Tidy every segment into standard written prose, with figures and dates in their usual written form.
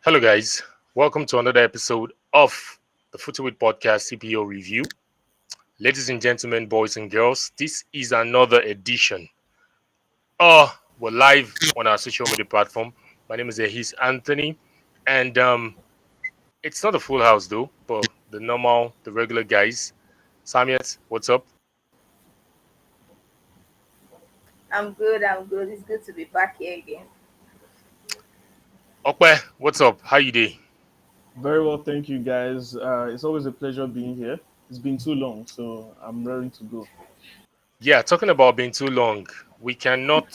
Hello, guys. Welcome to another episode of the Footweed Podcast CPO Review. Ladies and gentlemen, boys and girls, this is another edition. We're live on our social media platform. My name is Ehis Anthony, and it's not a full house though, but the regular guys. Samiat, what's up? I'm good. I'm good. It's good to be back here again. Okwe, what's up? How you doing? Very well, thank you guys. It's always a pleasure being here. It's been too long, so I'm ready to go. Yeah, talking about being too long, we cannot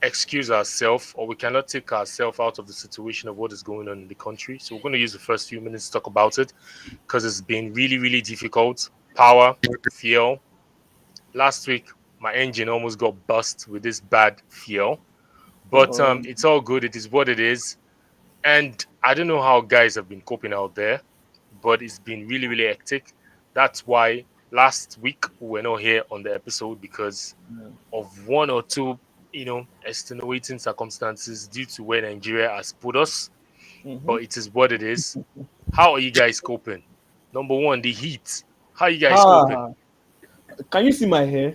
excuse ourselves or we cannot take ourselves out of the situation of what is going on in the country. So we're going to use the first few minutes to talk about it because it's been really, really difficult. Power, fuel. Last week, my engine almost got bust with this bad fuel, but Um, it's all good. It is what it is. And I don't know how guys have been coping out there, but it's been really, really hectic. That's why last week we were not here on the episode because yeah. of one or two, extenuating circumstances due to where Nigeria has put us. Mhm. But it is what it is. How are you guys coping? Number one, the heat. How are you guys coping? Ah, can you see my hair?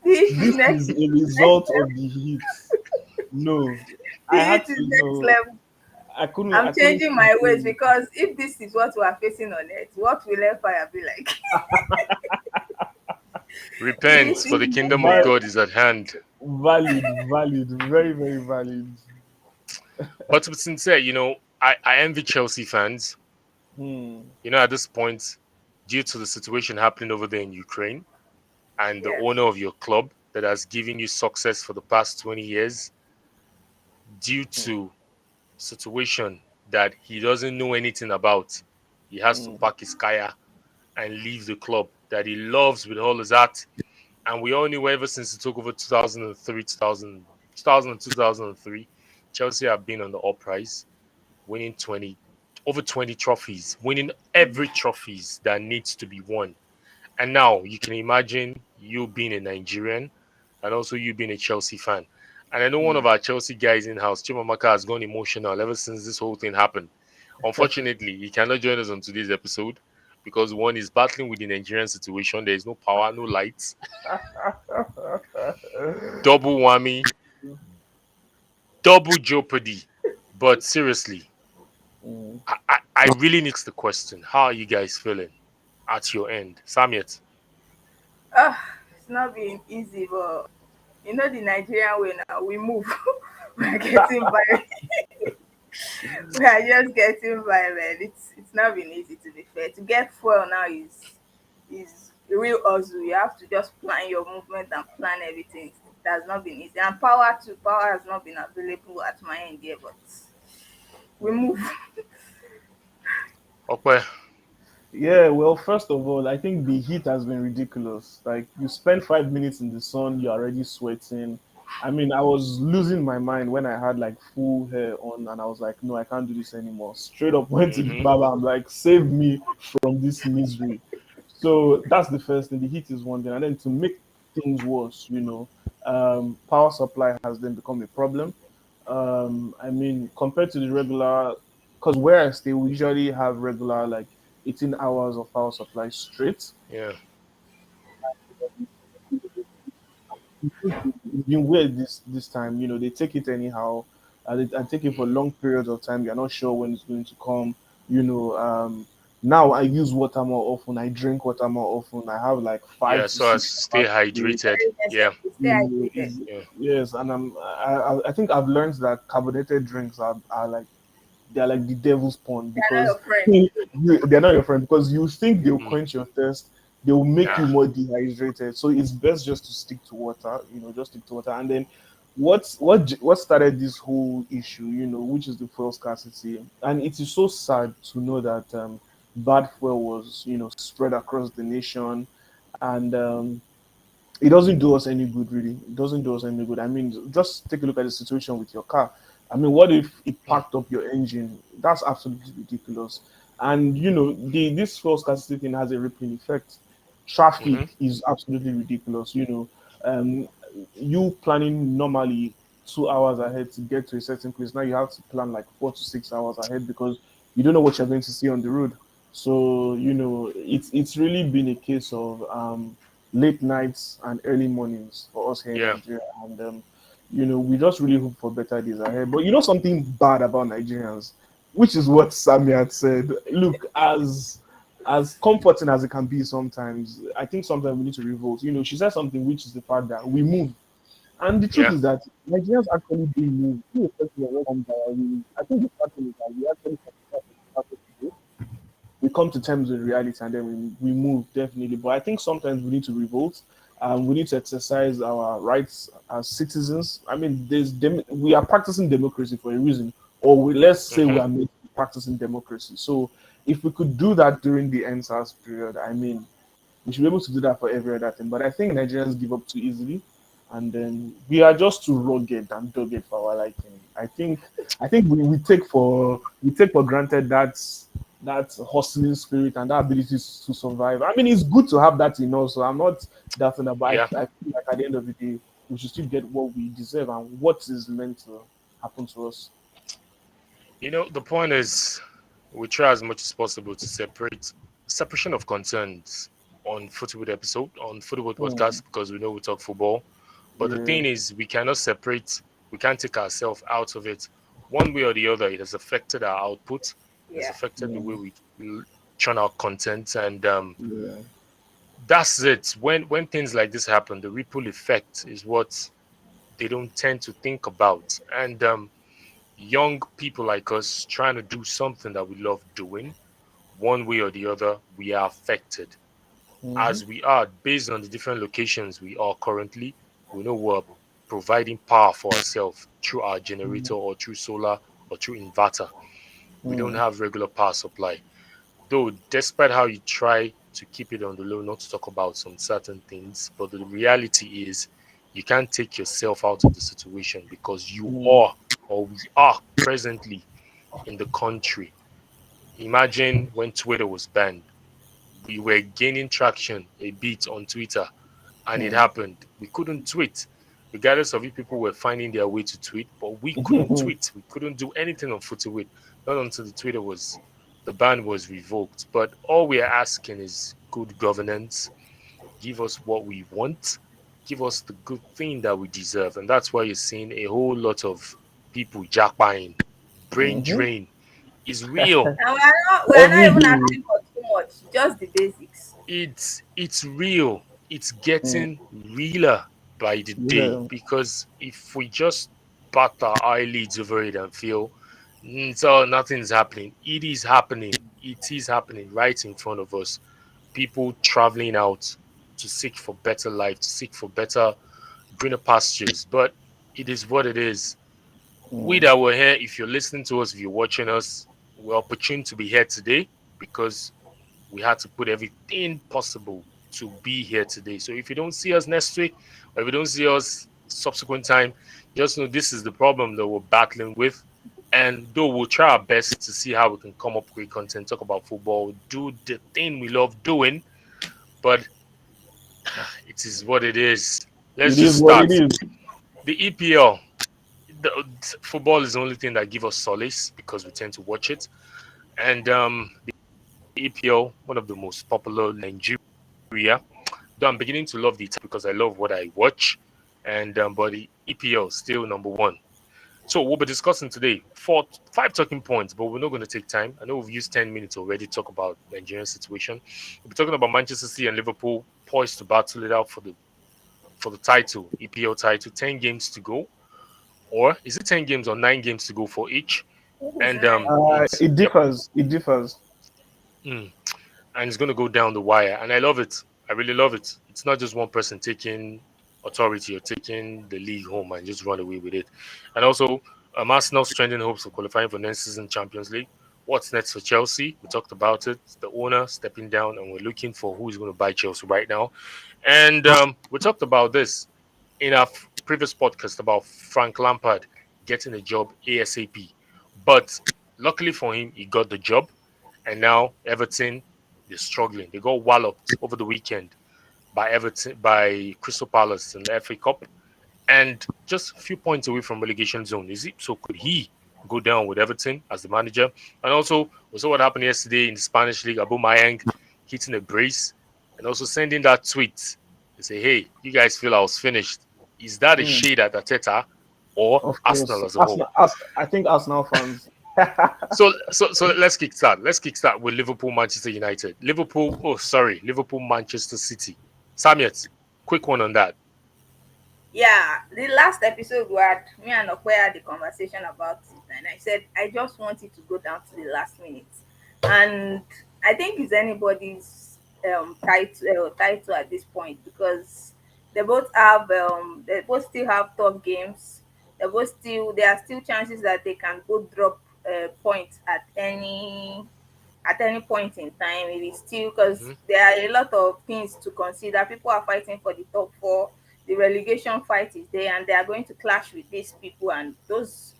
The This next, is a result of the heat. No, the I had heat is to next know. level. I couldn't. I'm I couldn't changing my ways contain. because if this is what we are facing on Earth, what will Empire be like? The heat Repent, for is the next kingdom of Va- level. God is at hand. valid, very, very valid. But to be sincere, I envy Chelsea fans. Hmm. At this point, due to the situation happening over there in Ukraine and the Yes. owner of your club that has given you success for the past 20 years, due to situation that he doesn't know anything about, he has to Hmm. pack his kaya and leave the club that he loves with all his heart. And we all knew ever since he took over 2003, 2003, Chelsea have been on the uprise, winning over 20 trophies, winning every trophies that needs to be won. And now you can imagine you being a Nigerian and also you being a Chelsea fan. And I know one Hmm. of our Chelsea guys in house, Chimamaka, has gone emotional ever since this whole thing happened. Unfortunately, he cannot join us on today's episode because one is battling with the Nigerian situation. There is no power, no lights, double whammy, double jeopardy. But seriously, Hmm. I really need the question: how are you guys feeling at your end, Samiet? It's not been easy, but you know the Nigerian way now. We move. We're getting by. We are just getting by, man. It's not been easy to be fair. To get fuel now is real hustle. You have to just plan your movement and plan everything. It has not been easy. And power too. Power has not been available at my end here, but we move. Okay. Yeah, well, first of all, I think the heat has been ridiculous. Like, you spend 5 minutes in the sun, you're already sweating. I mean, I was losing my mind when I had like full hair on, and I was like, no, I can't do this anymore. Straight up went to the Mm-hmm. barber. I'm like, save me from this misery. So that's the first thing. The heat is one thing, and then to make things worse, power supply has then become a problem. I mean, compared to the regular, because where I stay, we usually have regular like 18 hours of power supply straight. Yeah. It's been weird this time. They take it anyhow. They take it for long periods of time. You're not sure when it's going to come. You know, now I use water more often. I drink water more often. I have like Yeah, five to so as to six stay hours a day. hydrated. Very Yeah. necessary. Stay You know, hydrated. Yeah. yes, and I think I've learned that carbonated drinks are like they're like the devil's pawn They are not because your friend. they're not your friend because you think they'll Mm. quench your thirst, they will make Nah. you more dehydrated. So it's best just to stick to water, just stick to water. And then what started this whole issue, which is the fuel scarcity, and it is so sad to know that bad fuel was spread across the nation, and it doesn't do us any good, really. It doesn't do us any good. I mean, just take a look at the situation with your car. I mean, what if it Mm. packed up your engine? That's absolutely ridiculous. And this fuel scarcity thing has a rippling effect. Traffic Mm-hmm. is absolutely ridiculous. You planning normally 2 hours ahead to get to a certain place. Now you have to plan like 4 to 6 hours ahead because you don't know what you're going to see on the road. So it's really been a case of late nights and early mornings for us here in Yeah. Nigeria, and we just really hope for better days ahead. But something bad about Nigerians, which is what Sammy had said. Look, as comforting as it can be sometimes, I think sometimes we need to revolt. She said something, which is the fact that we move, and the truth Yeah. is that Nigerians actually do move, especially when it comes to our rules. I think the fact is that we actually come to terms with reality, and then we move definitely. But I think sometimes we need to revolt. We need to exercise our rights as citizens. I mean, we are practicing democracy for a reason, or let's say we Mm-hmm. are made to be practicing democracy. So if we could do that during the NSAS period, I mean, we should be able to do that for every other thing. But I think Nigerians give up too easily, and then we are just too rugged and dogged for our liking. I think we take for granted that hustling spirit and that ability to survive. I mean, it's good to have that in us. So I'm not doubting that, but Yeah. I feel like at the end of the day, we should still get what we deserve and what is meant to happen to us. The point is we try as much as possible to separation of concerns on Football episode, on Football Mm, podcast, because we know we talk football. But the yeah. thing is, we can't take ourselves out of it. One way or the other, it has affected our output, it has Yeah. affected the way Mm, we churn out content, and yeah. that's it. When things like this happen, the ripple effect is what they don't tend to think about. And young people like us trying to do something that we love doing, one way or the other, we are affected. Mm-hmm. As we are, based on the different locations we are currently, we know we're providing power for ourselves through our generator or through solar or through inverter. We don't Mm, have regular power supply. Though, despite how you try to keep it on the low, not to talk about some certain things, but the reality is you can't take yourself out of the situation because you mm, are, or we are presently in the country. Imagine when Twitter was banned. We were gaining traction a bit on Twitter, and it mm. happened. We couldn't tweet. Regardless of if people were finding their way to tweet, but we couldn't tweet. We couldn't do anything on Football, not until the ban was revoked. But all we are asking is good governance. Give us what we want. Give us the good thing that we deserve. And that's why you're seeing a whole lot of people jackpying. Brain Mhm. drain is real. And we are not Every even day. asking for too much, just the basics. It's real. It's Mm, getting realer by the day yeah. because if we just bat our eyelids over it and feel so nothing's happening, it is happening. It is happening right in front of us. People traveling out to seek for better life, to seek for better greener pastures. But it is what it is. We Mm, that were here, if you're listening to us, if you're watching us, we're opportune to be here today because we had to put everything possible to be here today. So if you don't see us next week, or if you don't see us subsequent time, just know this is the problem that we're battling with. And though we'll try our best to see how we can come up with great content, talk about football, do the thing we love doing, but it is what it is. Let's it just is what it start. is. The EPL, the, football is the only thing that gives us solace because we tend to watch it. And the EPL, one of the most popular in Nigeria. Though I'm beginning to love the Italian because I love what I watch, and but the EPL still number one. So we'll be discussing today five talking points, but we're not going to take time. I know we've used 10 minutes already to talk about Nigerian situation. We'll be talking about Manchester City and Liverpool poised to battle it out for the title, EPL title. 10 games to go, or is it 10 games or 9 games to go for each? It's And nine. it's It yep, differs. It differs. mm, and it's going to go down the wire. And I love it. I really love it. It's not just one person taking authority or taking the league home and just run away with it. And also, Arsenal strengthening hopes of qualifying for next season Champions League. What's next for Chelsea? We talked about it. The owner stepping down, and we're looking for who is going to buy Chelsea right now. And we talked about this in our previous podcast about Frank Lampard getting a job ASAP. But luckily for him, he got the job. And now Everton, they're struggling. They got walloped over the weekend by Everton, by Crystal Palace in the FA Cup. and just a few points away from relegation zone. Is it so? Could he go down with Everton as the manager? And also, we saw what happened yesterday in the Spanish league. Aubameyang hitting a brace and also sending that tweet to say, "Hey, you guys feel I was finished." Is that a Mm, shade at Arteta or of course, Arsenal as a whole? I think Arsenal fans. So let's kickstart. Let's kickstart with Liverpool, Manchester United. Liverpool. Oh, sorry, Liverpool, Manchester City. Samiet, quick one on that. Yeah, the last episode we had, me and Okwe had the conversation about it, and I said I just want it to go down to the last minute, and I think it's anybody's title at this point because they both still have tough games. There are still chances that they can go drop points at any point in time. It is still because Hmm. there are a lot of things to consider. People are fighting for the top four. The relegation fight is there, and they are going to clash with these people and those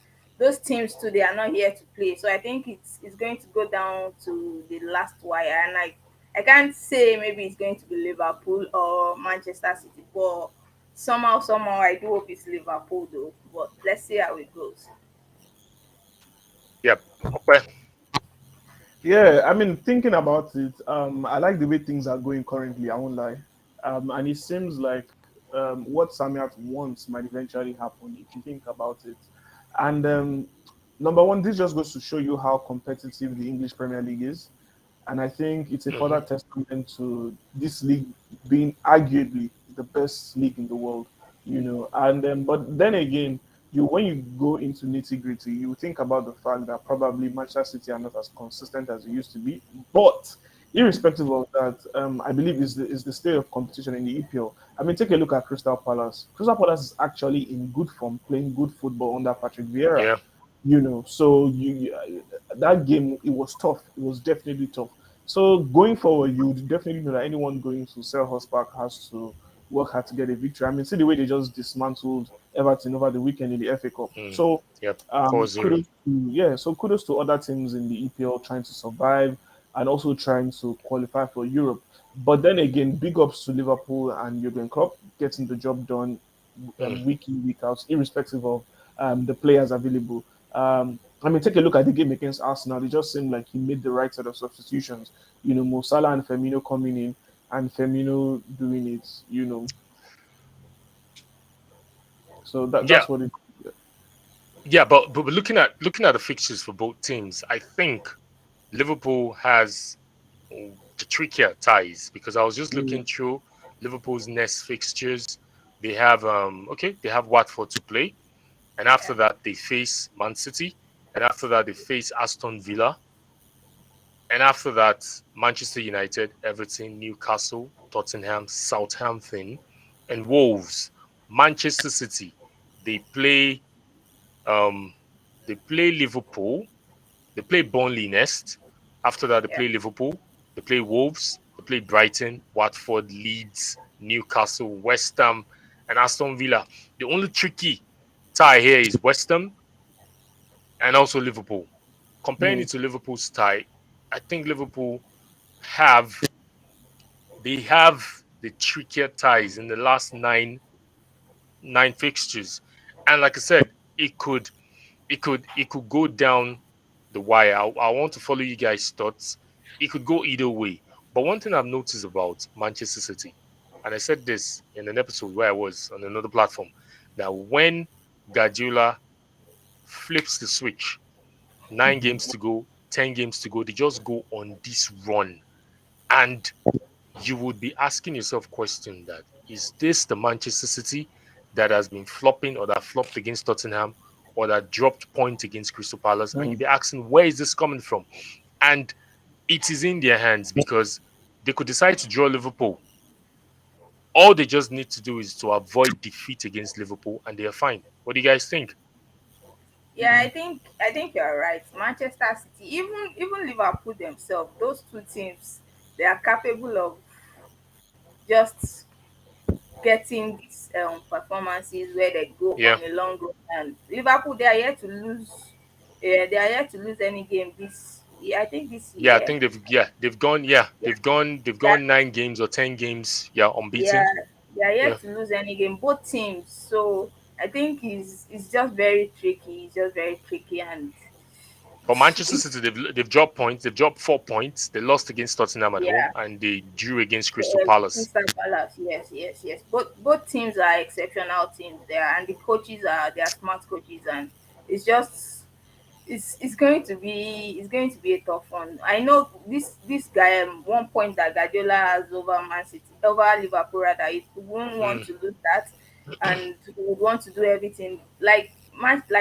teams too. They are not here to play, so I think it's going to go down to the last wire. And I can't say maybe it's going to be Liverpool or Manchester City, but somehow I do hope it's Liverpool though. But let's see how it goes. Yep. Okay. Yeah, I mean, thinking about it, I like the way things are going currently. I won't lie, and it seems like what Samiat wants might eventually happen if you think about it. And number one, this just goes to show you how competitive the English Premier League is, and I think it's a Hmm. further testament to this league being arguably the best league in the world. And but then again, you when you go into nitty gritty, you think about the fact that probably Manchester City are not as consistent as they used to be. But irrespective of that, I believe is the state of competition in the EPL. I mean, take a look at Crystal Palace. Crystal Palace is actually in good form, playing good football under Patrick Vieira. Yeah. So that game it was tough. It was definitely tough. So going forward, you would definitely know that anyone going to Selhurst Park has to work hard to get a victory. I mean, see the way they just dismantled Everton over the weekend in the FA Cup. Mm. So Yep. 4-0. kudos to other teams in the EPL trying to survive and also trying to qualify for Europe. But then again, big ups to Liverpool and Jurgen Klopp getting the job done Mm. week in, week out, irrespective of the players available. I mean, take a look at the game against Arsenal. It just seemed like he made the right set of substitutions. Mo Salah and Firmino coming in and Firmino doing it. So Yeah. that's what it. Yeah. But looking at the fixtures for both teams, I think Liverpool has the trickier ties because I was just Mm, looking through Liverpool's next fixtures. They have Watford to play, and after Yeah. that they face Man City, and after that they face Aston Villa, and after that Manchester United, Everton, Newcastle, Tottenham, Southampton, and Wolves. Manchester City, they play um they play Liverpool, they play Burnley next. After that, they Yeah. play Liverpool, they play Wolves, they play Brighton, Watford, Leeds, Newcastle, West Ham, and Aston Villa. The only tricky tie here is West Ham and also Liverpool. Comparing mm, it to Liverpool's tie, I think Liverpool have have the trickier ties in the last nine fixtures, and like I said, it could go down the wire. I want to follow you guys' thoughts. It could go either way. But one thing I've noticed about Manchester City, and I said this in an episode where I was on another platform, that when Guardiola flips the switch, 9 games to go, 10 games to go, they just go on this run. And you would be asking yourself question that is this the Manchester City that has been flopping or that flopped against Tottenham or that dropped point against Crystal Palace? And you'd mm. be asking where is this coming from? And it is in their hands because they could decide to draw Liverpool. All they just need to do is to avoid defeat against Liverpool and they are fine. What do you guys think? Yeah, I think you're right. Manchester City, even Liverpool themselves, those two teams, they are capable of just getting these performances where they go Yeah. on a long run. And Liverpool, they are yet to lose. Yeah, they are yet to lose any game this year. I think this Yeah, I year. think they've gone 9 games or 10 games, yeah, Yeah, unbeaten. they are Yeah. yet to lose any game, both teams. So I think it's just very tricky. It's just very tricky, and For Manchester it, City, they've dropped points. They've dropped 4 points. They lost against Tottenham at home yeah. and they drew against Crystal Palace. Crystal Palace, yes, yes, yes. Both teams are exceptional teams there, and the coaches are they are smart coaches, and it's just it's going to be a tough one. I know this guy. One point that Guardiola has over Man City, over Liverpool, rather, he won't want Mm, to lose that, and he would want to do everything like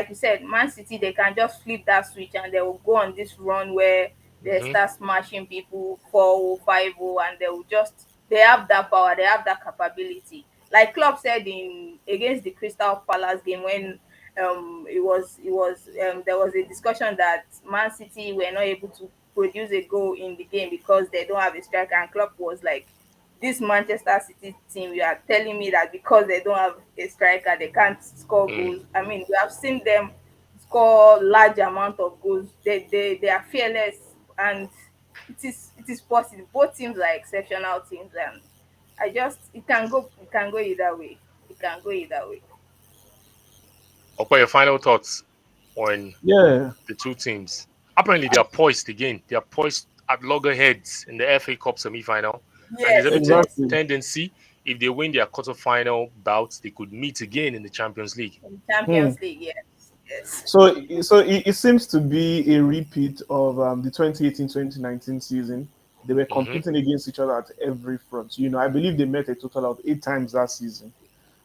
you said, Man City. They can just flip that switch and they will go on this run where they hmm start smashing people 4-0, 5-0, and they will just they have that power, they have that capability. Like Klopp said in against the Crystal Palace game when there was a discussion that Man City were not able to produce a goal in the game because they don't have a striker, and Klopp was like, this Manchester City team, you are telling me that because they don't have a striker they can't score mm. goals. I mean, we have seen them score large amount of goals. They are fearless, and it is possible. Both teams are exceptional teams, and I just it can go either way. It can go either way. Okay, your final thoughts on Yeah, the two teams. Apparently, they are poised again. They are poised at loggerheads in the FA Cup semi-final, and there's Yes, every yes. exactly. tendency if they win their quarter-final bouts, they could meet again in the Champions League. In Hmm. Champions League, yes. Yes. So it seems to be a repeat of the 2018-2019 season. They were Hmm competing against each other at every front. I believe they met a total of 8 times that season. Yep.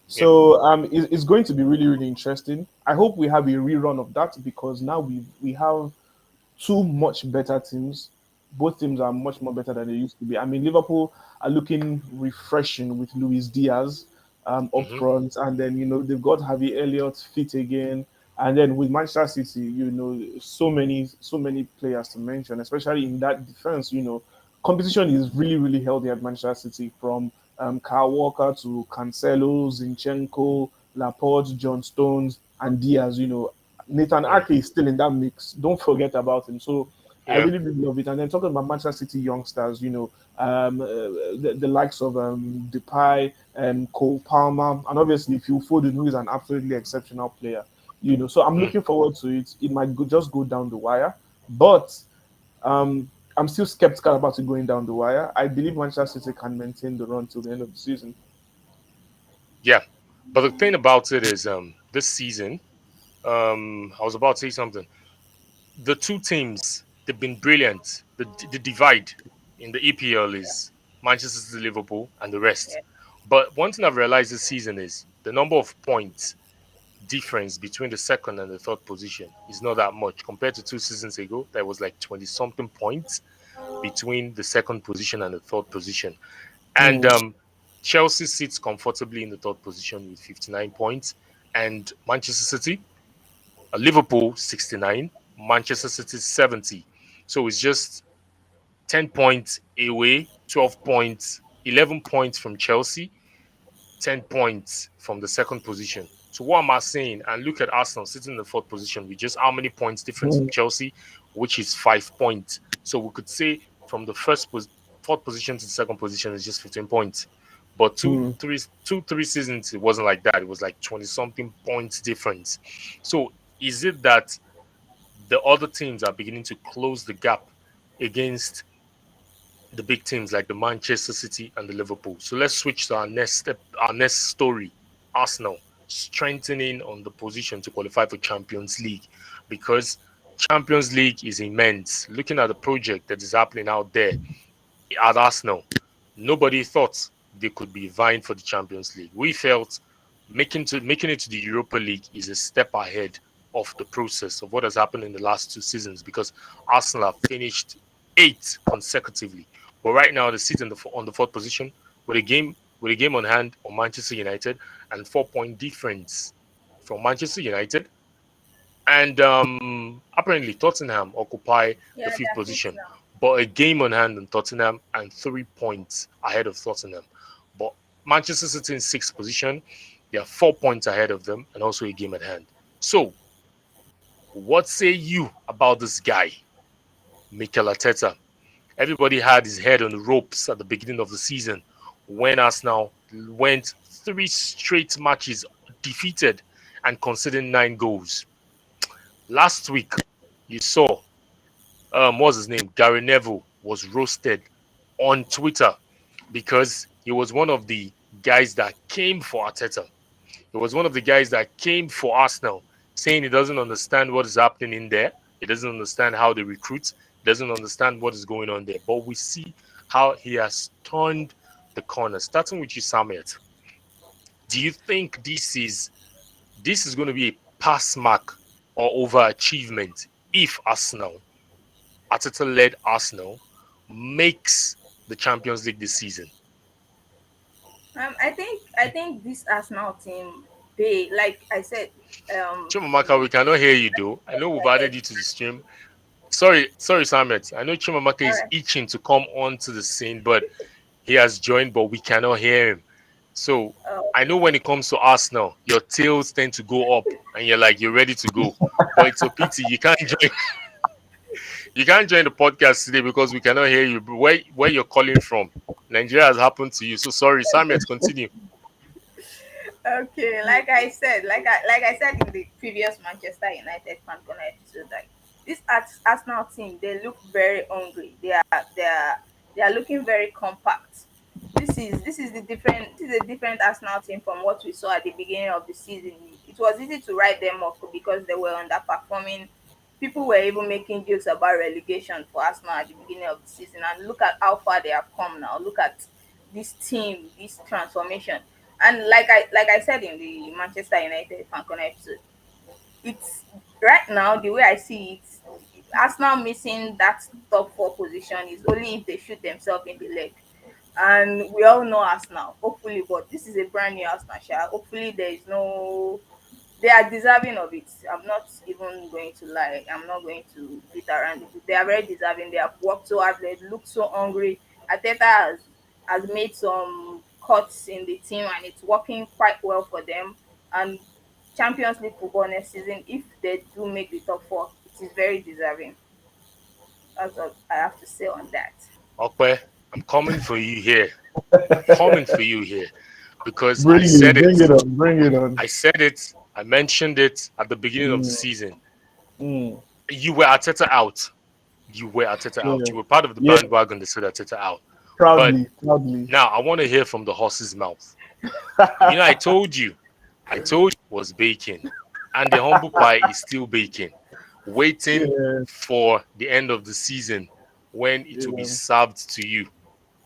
So it's going to be really, really interesting. I hope we have a rerun of that because now we have two much better teams. Both teams are much more better than they used to be. I mean, Liverpool are looking refreshing with Luis Diaz up hmm front, and then they've got Javi Elliott fit again, and then with Manchester City, so many players to mention, especially in that defense. Competition is really, really healthy at Manchester City from Kyle Walker to Cancelo, Zinchenko, Laporte, John Stones, and Diaz. Nathan Mm. Ake is still in that mix. Don't forget about him. So I Yeah. really, really love it. And then talking about Manchester City youngsters, the likes of Depay and Cole Palmer, and obviously Phil Foden, who is an absolutely exceptional player. So I'm Mm. looking forward to it. It might just go down the wire, but um, I'm still skeptical about it going down the wire. I believe Manchester City can maintain the run till the end of the season. Yeah. But the thing about it is, this season, I was about to say something. The two teams, they've been brilliant. The divide in the EPL is Manchester City, Liverpool, and the rest. Yeah. But one thing I've realized this season is the number of points difference between the second and the third position is not that much compared to 2 seasons ago. There was like 20 something points between the second position and the third position. And Hmm. Chelsea sits comfortably in the third position with 59 points, and Manchester City, Liverpool 69, Manchester City 70. So it's just 10 points away, 12 points, 11 points from Chelsea, 10 points from the second position. So what am I saying? And look at Arsenal sitting in the fourth position with just how many points difference from Hmm. Chelsea, which is 5 points. So we could say from the fourth position to the second position is just 15 points. But Hmm. 3 seasons, it wasn't like that. It was like 20 something points difference. So is it that the other teams are beginning to close the gap against the big teams like the Manchester City and the Liverpool? So let's switch to our next step, our next story. Arsenal strengthening on the position to qualify for Champions League, because Champions League is immense. Looking at the project that is happening out there at Arsenal, nobody thought they could be vying for the Champions League. We felt making it to the Europa League is a step ahead of the process of what has happened in the last 2 seasons, because Arsenal have finished eight consecutively. But right now they sit on the fourth position with a game on hand on Manchester United and 4 point difference from Manchester United. And apparently Tottenham occupy the Yeah, they fifth are fit position, now. but a game on hand on Tottenham and 3 points ahead of Tottenham. But Manchester City in sixth position, they are 4 points ahead of them and also a game at hand. So, what say you about this guy, Mikel Arteta? Everybody had his head on the ropes at the beginning of the season when Arsenal went 3 straight matches defeated. and conceding 9 goals. Last week, you saw, what's his name? Gary Neville was roasted on Twitter because he was one of the guys that came for Arteta. He was one of the guys that came for Arsenal, saying he doesn't understand what is happening in there. He doesn't understand how they recruit. He doesn't understand what is going on there. But we see how he has turned the corner. Starting with you, Samet. Do you think this is going to be a pass mark or overachievement if Arteta-led Arsenal, makes the Champions League this season? I think this Arsenal team, they, like I said, Chimamaka, we cannot hear you though. I know we've added you to the stream. Sorry, Samet. I know Chimamaka all is right. itching to come onto the scene, but he has joined, but we cannot hear him. So I know when it comes to Arsenal, your tails tend to go up, and you're ready to go. But it's a pity you can't join. You can't join the podcast today because we cannot hear you. But where you're calling from, Nigeria has happened to you. So sorry, Samet. Continue. Okay, like I said in the previous Manchester United fan corner episode, like this Arsenal team, they look very hungry. They are looking very compact. This is a different Arsenal team from what we saw at the beginning of the season. It was easy to write them off because they were underperforming. People were even making jokes about relegation for Arsenal at the beginning of the season, and look at how far they have come now. Look at this team, this transformation. And like I said in the Manchester United fan corner episode, it's right now the way I see it, Arsenal missing that top four position is only if they shoot themselves in the leg. And we all know Arsenal, hopefully, but this is a brand new Arsenal share. Hopefully there is no, they are deserving of it. I'm not even going to lie. I'm not going to beat around it. They are very deserving. They have worked so hard. They look so hungry. Ateta has made some cuts in the team, and it's working quite well for them. And Champions League football next season, if they do make the top four, it is very deserving. That's what I have to say on that. Okay, I'm coming for you here. Coming for you here because I Bring said it, bring it. it on, bring it on. I said it. I mentioned it at the beginning of the Mm, season. mm, You were Arteta out. You were Arteta out. yeah, You were part of the yeah, bandwagon that said Arteta out. But proudly, proudly. now I want to hear from the horse's mouth. I told you. I told you it was baking. And the humble pie is still baking. Waiting Yeah, for the end of the season when it will be yeah, served to you.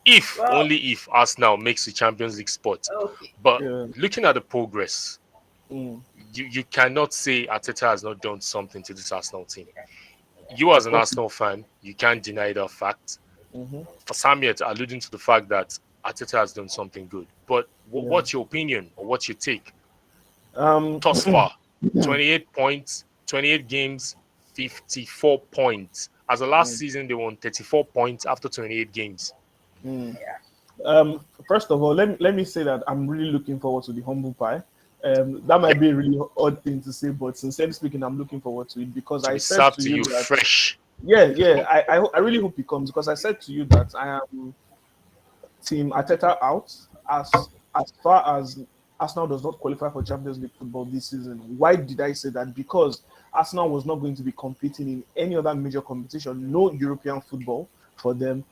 If, Well, only if Arsenal makes the Champions League spot. okay. But yeah. looking at the progress, Mm, you cannot say Arteta has not done something to this Arsenal team. You as of an course. Arsenal fan, you can't deny that fact. Hmm. For Samuel, alluding to the fact that Arteta has done something good. But Yeah. what's your opinion or what's your take Um. thus far? 28 points, 28 games, 54 points. As of last mm, season, they won 34 points after 28 games. mm. Yeah. First of all, let me say that I'm really looking forward to the humble pie. That Yeah, might be a really odd thing to say, but sincerely speaking, I'm looking forward to it because to I be said served to to you you that, fresh. yeah, yeah, I really hope it comes because I said to you that I am Team Arteta out as far as Arsenal does not qualify for Champions League football this season. Why did I say that? Because Arsenal was not going to be competing in any other major competition, no European football for them.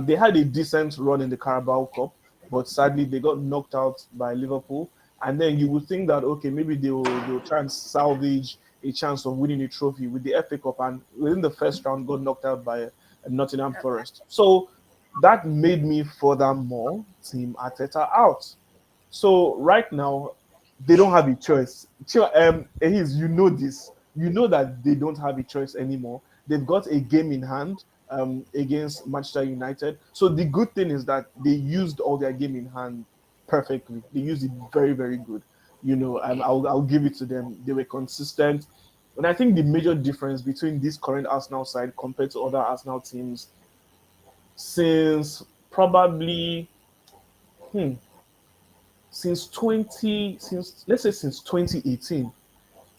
They had a decent run in the Carabao Cup, but sadly they got knocked out by Liverpool. And then you would think that okay, maybe they'll try and salvage a chance of winning a trophy with the FA Cup, and within the first round got knocked out by Nottingham Forest. So that made me furthermore Team Arteta out. So right now, they don't have a choice. Ehis, you know this. You know that they don't have a choice anymore. They've got a game in hand against Manchester United. So the good thing is that they used all their game in hand perfectly. They used it very, very good. I'll give it to them. They were consistent. And I think the major difference between this current Arsenal side compared to other Arsenal teams since probably hmm, since let's say since 2018,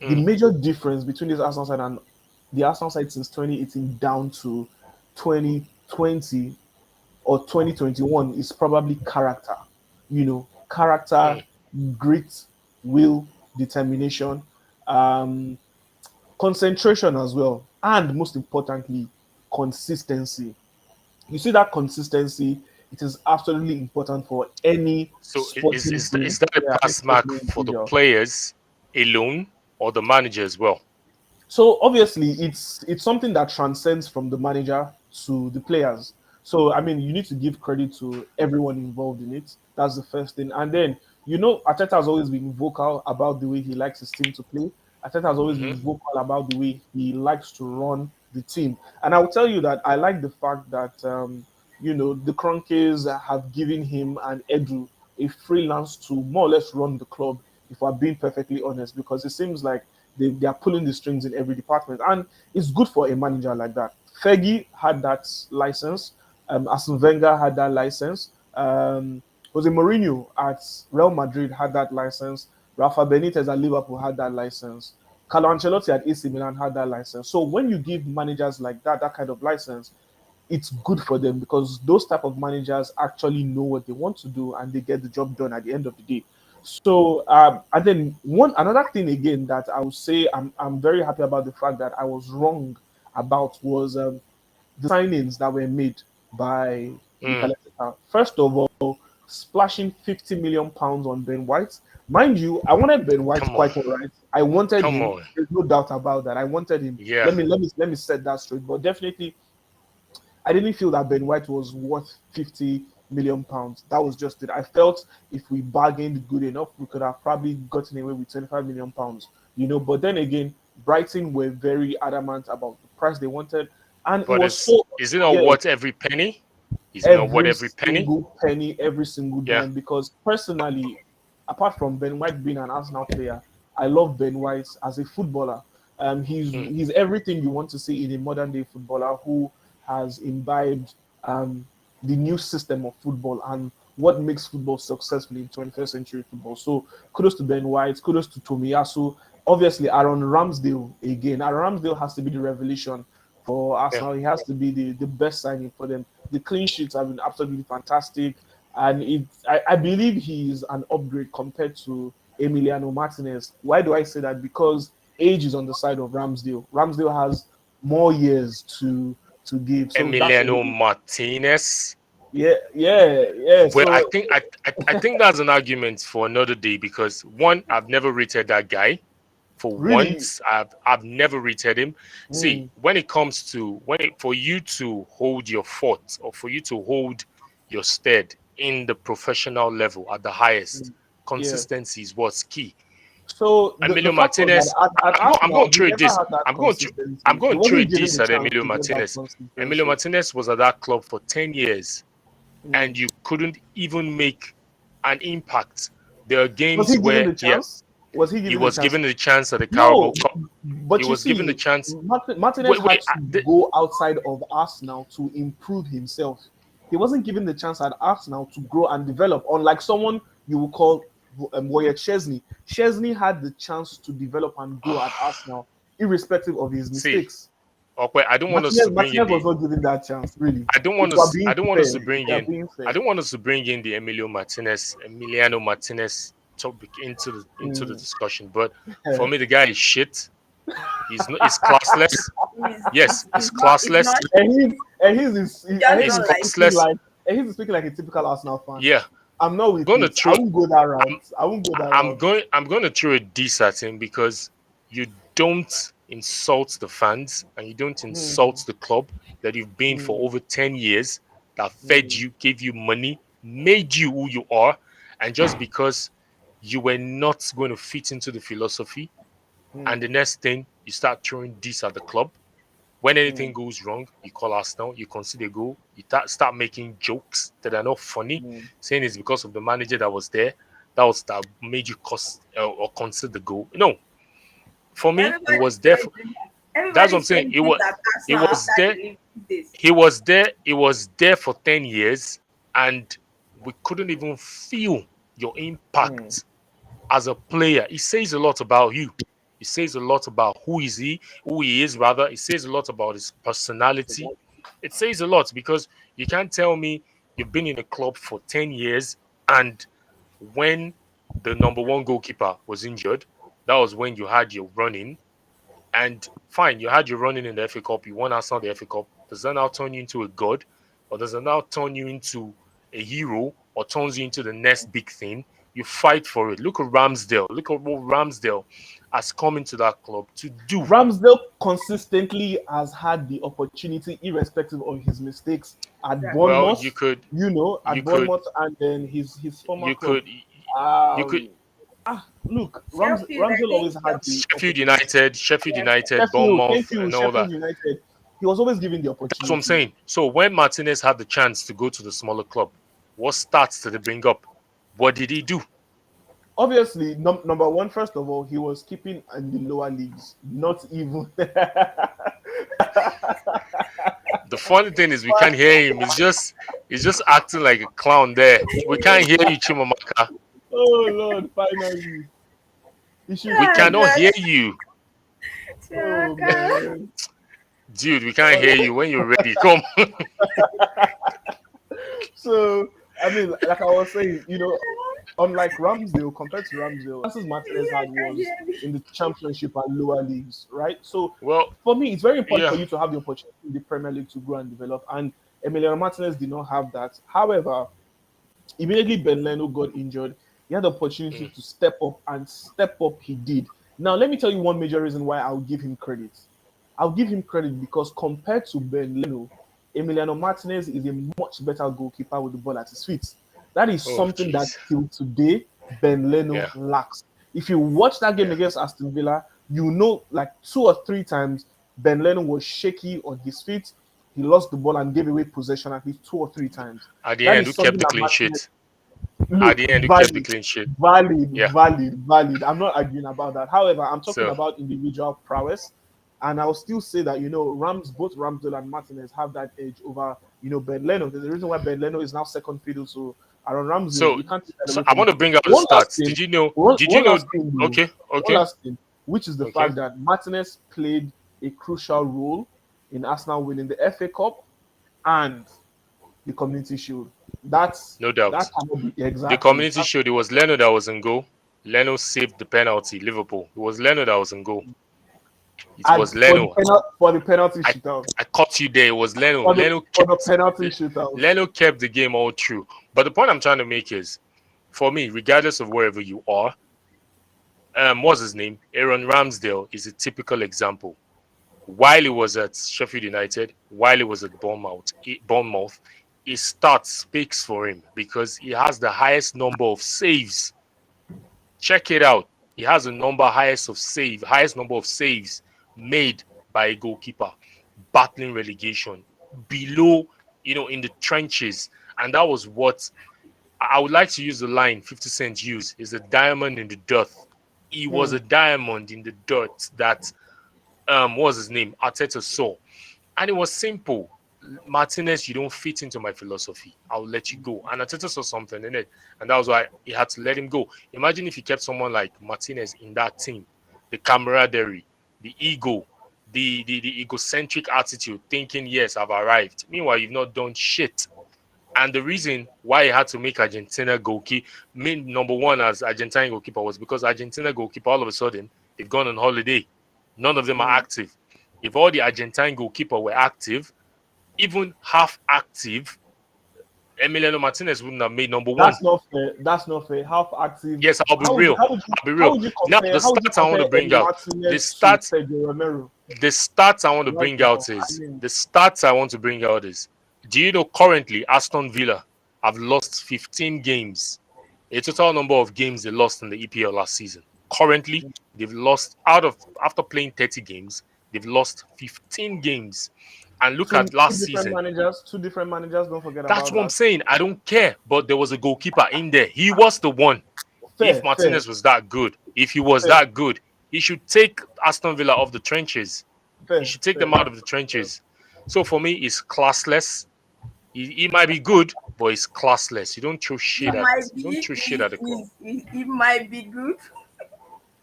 the Mm, major difference between this Arsenal side and the Arsenal side since 2018 down to 2020 or 2021 is probably character. Character, mm, grit, will. determination, um, concentration as well, and most importantly, consistency. You see that consistency, it is absolutely important for any So sporting is team, that a yeah, any pass mark sporting for the individual. players alone or the manager as well? So obviously, it's something that transcends from the manager to the players. So I mean, you need to give credit to everyone involved in it. That's the first thing. And then Arteta has always been vocal about the way he likes his team to play. Arteta has always been Hmm. vocal about the way he likes to run the team. And I will tell you that I like the fact that the Cronkies have given him and Edu a freelance to more or less run the club. If we're being perfectly honest, because it seems like they are pulling the strings in every department, and it's good for a manager like that. Fergie had that license. Arsene Wenger had that license. Jose Mourinho at Real Madrid had that license. Rafa Benitez at Liverpool had that license. Carlo Ancelotti at AC Milan had that license. So when you give managers like that kind of license, it's good for them because those type of managers actually know what they want to do and they get the job done at the end of the day. So and then one another thing again that I would say I'm very happy about the fact that I was wrong about was the signings that were made by Mm, Mikel Arteta. First of all, splashing 50 million pounds on Ben White. Mind you, I wanted Ben White come on, quite all right. I wanted come him. on. There's no doubt about that. I wanted him. Yeah, Let me set that straight. But definitely I didn't feel that Ben White was worth 50 million pounds. That was just it. I felt if we bargained good enough, we could have probably gotten away with 25 million pounds. But then again, Brighton were very adamant about the price they wanted, and it but was so is it not yeah, worth every penny? Is it not worth every every penny? single penny, every single Yeah. dime. Because personally, apart from Ben White being an Arsenal player, I love Ben White as a footballer. Mm. He's everything you want to see in a modern day footballer who has imbibed the new system of football and what makes football successful in 21st century football. So kudos to Ben White, kudos to Tomiyasu. Obviously, Aaron Ramsdale again. Aaron Ramsdale has to be the revelation for Yeah. Arsenal. He has to be the best signing for them. The clean sheets have been absolutely fantastic, and I believe he is an upgrade compared to Emiliano Martinez. Why do I say that? Because age is on the side of Ramsdale. Ramsdale has more years to give, so that's a Emiliano Martinez. yeah. Well, I So think I think that's an argument for another day because one, I've never rated that guy. For really, once, I've never rated him. See, mm, when it comes to for you to hold your fort or for you to hold your stead in the professional level at the highest, mm, yeah. consistency is what's key. So the Emilio fact was that Martinez, at I'm going Arsenal, to he trade never this. had that I'm consistency. He going to wasn't trade given this the at chance Emilio to get that Martinez. Emilio consistency. Martinez was at that club for 10 years Mm. and you couldn't even make an impact. There are Was games he given where the chance? Was he he given the was chance? given the chance at the Carabao No, Cup. He but you was given the see, chance. Martinez Wait, had wait. to go outside of Arsenal to improve himself. He wasn't given the chance at Arsenal to grow and develop, unlike someone you would call Wyatt Chesney. Chesney had the chance to develop and grow at Arsenal, irrespective of his See, mistakes. okay, I don't want us Martinez, to bring in Martinez was the. not given that chance, really. I don't If want we're us. I being don't want us fair, to if bring we're in. being I fair. don't want us to bring in the Emiliano Martinez topic into the Mm. discussion. But for me, the guy is shit. He's not. He's classless. Yes, he's It's classless. not And just He's not like speaking classless. like and he's speaking like a typical Arsenal fan. Yeah, I'm not with gonna it. I throw. won't go that I'm. route. I won't go that I'm route. going. I'm going to throw a diss at him because you don't insult the fans and you don't Mm, insult the club that you've been for mm, over 10 years, that fed mm, you, gave you money, made you who you are, and just because you were not going to fit into the philosophy, and mm, the next thing you start throwing diss at the club. When anything mm, goes wrong, you call Arsenal, you concede a goal, you start making jokes that are not funny, mm. saying it's because of the manager that was there, that made you cost or concede the goal. No, for me, he everybody was there. That's what I'm everybody's saying. throwing this at He Arsenal was after there. they leave this. He was there. He was there for 10 years, and we couldn't even feel your Mm, impact as a player. It says a lot about you. It says a lot about who he is rather. It says a lot about his personality. It says a lot because you can't tell me you've been in a club for 10 years and when the number one goalkeeper was injured, That was when you had your running. And fine, you had your running in the FA Cup. You won Arsenal the FA Cup. Does that now turn you into a god? Or does it now turn you into a hero? Or turns you into the next big thing? You fight for it. Look at Ramsdale. Look at what Ramsdale has come into that club to do. Ramsdale consistently has had the opportunity, irrespective of his mistakes, at Well, Bournemouth. At you could, Bournemouth, and then his former you club. could, you could. Look, Sheffield, I Ramsdale think always had the Sheffield yes. United, Sheffield. Bournemouth, Thank you, and all Sheffield that. United. He was always given the That's what I'm opportunity. saying. So when Martinez had the chance to go to the smaller club, what stats did they bring up? What did he do? Obviously, number one, first of all, he was keeping in the lower leagues, not even. The funny thing is we can't hear him. He's just acting like a clown there. We can't hear you, Chimamaka. Oh Lord, finally. You should We Oh, cannot see. hear God. you. Oh Chiamaka. man. Dude, we can't hear you when you're ready. Come. So I mean, like I was saying, unlike Ramsdale, compared to Ramsdale, chances Martinez Yeah, I had can was hear me. in the championship and lower leagues, right? So Well, for me, it's very important for yeah. you to have the opportunity in the Premier League to grow and develop. And Emiliano Martinez did not have that. However, immediately Ben Leno got injured, he had the opportunity Mm. to step up, and step up he did. Now, let me tell you one major reason why I'll give him credit. I'll give him credit because compared to Ben Leno, Emiliano Martinez is a much better goalkeeper with the ball at his feet. That is Oh, something that jeez. till today Ben Leno Yeah, lacks. If you watch that game yeah. against Aston Villa, you know like 2 or 3 times Ben Leno was shaky on his feet. He lost the ball and gave away possession at least 2 or 3 times. At the That end, is who kept something the that clean Martinez. sheet? At Look, the end, who kept the valid, clean sheet? valid, Yeah. valid, valid. I'm not arguing about that. However, I'm talking So, about individual prowess, and I'll still say that both Ramsdale and Martinez have that edge over Ben Leno. There's a reason why Ben Leno is now second fiddle to Aaron Ramsdale. so, You can't take that so away I from want him. to bring out the One last stats. thing, Did you know? one, Did you one know? last thing, though. Okay, One okay, last thing, which is the okay. fact that Martinez played a crucial role in Arsenal winning the FA Cup and the Community Shield. No doubt. That cannot be The exactly. community showed it was Leno that was in goal. Leno saved the penalty. Liverpool. It was Leno that was in goal. It And was Leno. for the penalty I shootout. I caught you there. It was Leno. For the penalty shootout. Leno kept the game all through. But the point I'm trying to make is, for me, regardless of wherever you are, what's his name? Aaron Ramsdale is a typical example. While he was at Sheffield United, while he was at Bournemouth, his stats speaks for him because he has the highest number of saves. Check it out. He has highest number of saves made by a goalkeeper, battling relegation, below, in the trenches. And that was what I would like to use the line 50 Cent used, is a diamond in the dirt. He was a diamond in the dirt that what was his name? Arteta saw. And it was simple. Martinez, you don't fit into my philosophy. I'll let you go. And Arteta saw something in it. And that was why he had to let him go. Imagine if you kept someone like Martinez in that team. The camaraderie, the ego, the egocentric attitude, thinking, yes, I've arrived. Meanwhile, you've not done shit. And the reason why he had to make Argentina goalkeeper, number one as Argentine goalkeeper, was because Argentina goalkeeper, all of a sudden, they've gone on holiday. None of them are active. If all the Argentine goalkeeper were active, even half active, Emiliano Martinez wouldn't have made number one. That's not fair. That's not fair. Half active. Yes, I'll be real. I'll be How real. would you Now, compare? the How would you stats I want to compare bring out, the Martinez to stats, Sergio Romero the stats I want to right bring now? out is the stats I want to bring out is. Do you know currently Aston Villa have lost 15 games, a total number of games they lost in the EPL last season. Currently, they've lost after playing 30 games, they've lost 15 games. And look Two at last different season. managers. Two different managers. Don't forget That's about what I'm that. saying. I don't care, but there was a goalkeeper in there. He was the one. If Fair. Martinez was that good, if he was that good, he should take Aston Villa off the trenches. He should take them out of the trenches. So for me, it's classless. He might be good, but it's classless. You don't throw It shit at might you don't be, throw shit at the club. it might be good.